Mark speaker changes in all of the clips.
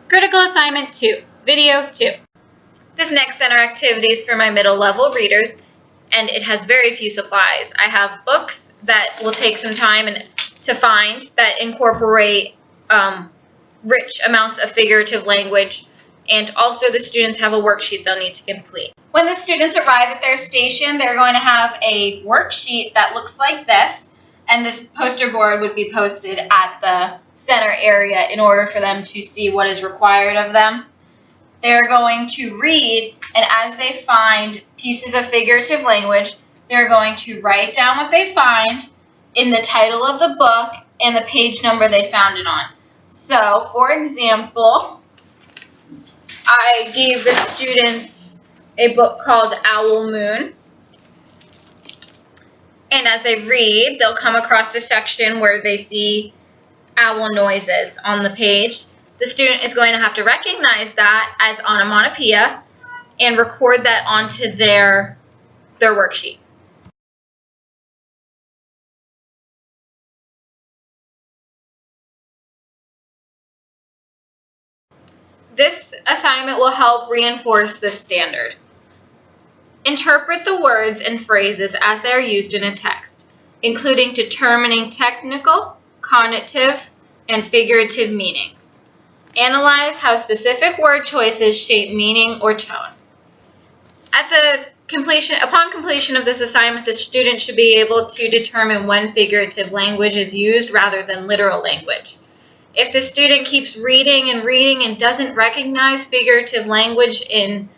Speaker 1: Critical Assignment 2, Video 2. This next center activity is for my middle level readers, and it has very few supplies. I have books that will take some time to find that incorporate rich amounts of figurative language, and also the students have a worksheet they'll need to complete. When the students arrive at their station, they're going to have a worksheet that looks like this, and this poster board would be posted at the center area in order for them to see what is required of them. They're going to read, and as they find pieces of figurative language, they're going to write down what they find in the title of the book and the page number they found it on. So, for example, I gave the students a book called Owl Moon. And as they read, they'll come across a section where they see owl noises on the page. The student is going to have to recognize that as onomatopoeia and record that onto their worksheet. This assignment will help reinforce this standard. Interpret the words and phrases as they are used in a text, including determining technical, cognitive, and figurative meanings. Analyze how specific word choices shape meaning or tone. Upon completion of this assignment, the student should be able to determine when figurative language is used rather than literal language. If the student keeps reading and doesn't recognize figurative language in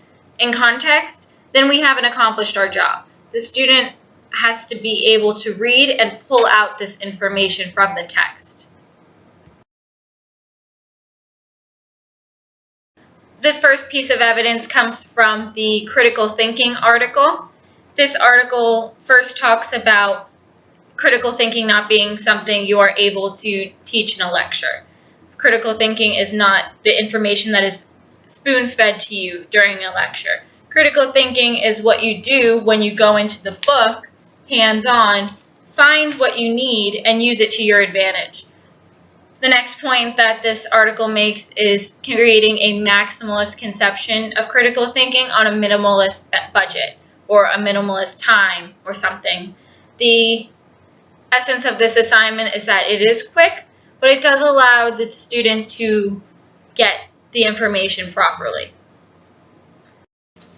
Speaker 1: context, then we haven't accomplished our job. The student has to be able to read and pull out this information from the text. This first piece of evidence comes from the critical thinking article. This article first talks about critical thinking not being something you are able to teach in a lecture. Critical thinking is not the information that is spoon-fed to you during a lecture. Critical thinking is what you do when you go into the book, hands-on, find what you need, and use it to your advantage. The next point that this article makes is creating a maximalist conception of critical thinking on a minimalist budget or a minimalist time or something. The essence of this assignment is that it is quick, but it does allow the student to get the information properly.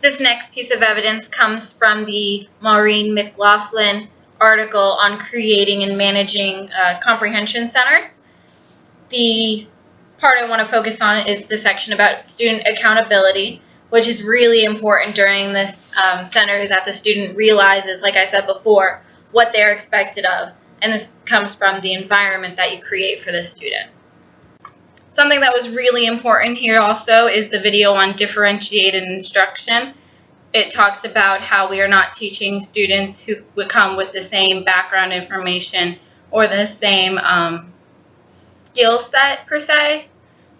Speaker 1: This next piece of evidence comes from the Maureen McLaughlin article on creating and managing comprehension centers. The part I want to focus on is the section about student accountability, which is really important during this center, that the student realizes, like I said before, what they're expected of. And this comes from the environment that you create for the student. Something that was really important here also is the video on differentiated instruction. It talks about how we are not teaching students who would come with the same background information or the same skill set per se,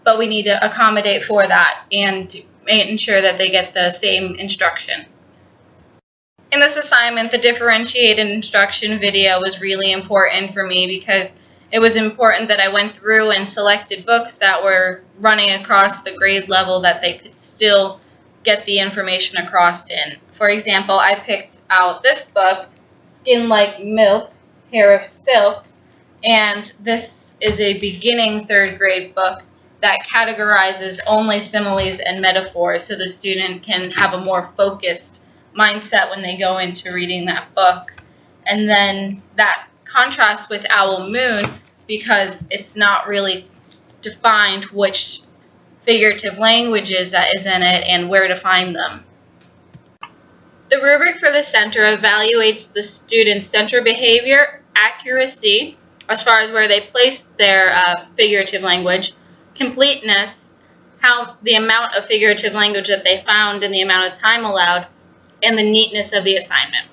Speaker 1: but we need to accommodate for that and ensure that they get the same instruction. In this assignment, the differentiated instruction video was really important for me because it was important that I went through and selected books that were running across the grade level that they could still get the information across in. For example, I picked out this book, Skin Like Milk, Hair of Silk, and this is a beginning third grade book that categorizes only similes and metaphors so the student can have a more focused mindset when they go into reading that book. And then that contrasts with Owl Moon because it's not really defined which figurative languages that is in it and where to find them. The rubric for the center evaluates the student's center behavior, accuracy, as far as where they place their figurative language, completeness, the amount of figurative language that they found and the amount of time allowed, and the neatness of the assignment.